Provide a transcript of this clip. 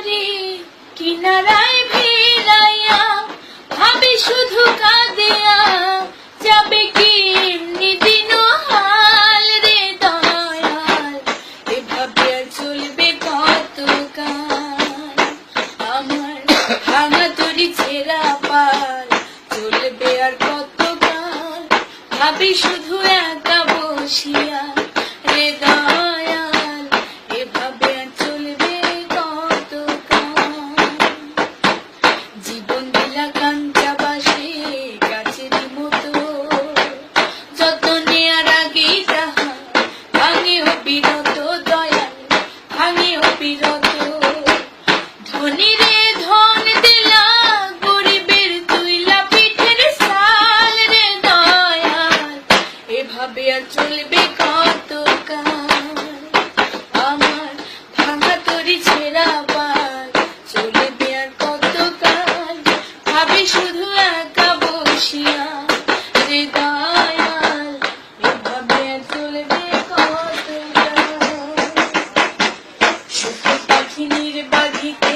তরি কিনারায় ভিড়াইয়া ভাবি শুধু কাঁদিয়া যাবে কি এমনি দিন হাল রে দয়াল এভাবে আর চলবে কতকাল আমার ভাঙা তরি ছেঁড়া পাল চলবে আর কতকাল ভাবি শুধু একা বসিয়া রে দয়াল এভাবে আর চলবে কতকাল জীবন দিলা কাঞ্চা বাসে গাছেরই মতো যত নেয়ার আগে তাহা ভাঙেও বিরত দয়াল ভাঙেও বিরত ধনী রে ধন দিলা গরিবের তুইলা পিঠের সাল রে দয়াল এভাবে আর চলবে কতকাল আমার ভাঙা তরি ছেঁড়া পাল চলবে আর কতকাল ভাবি শুধু একা বসিয়া রে দয়াল এভাবে আর চলবে কতকাল শুধু পাখিনীর বাঘিতে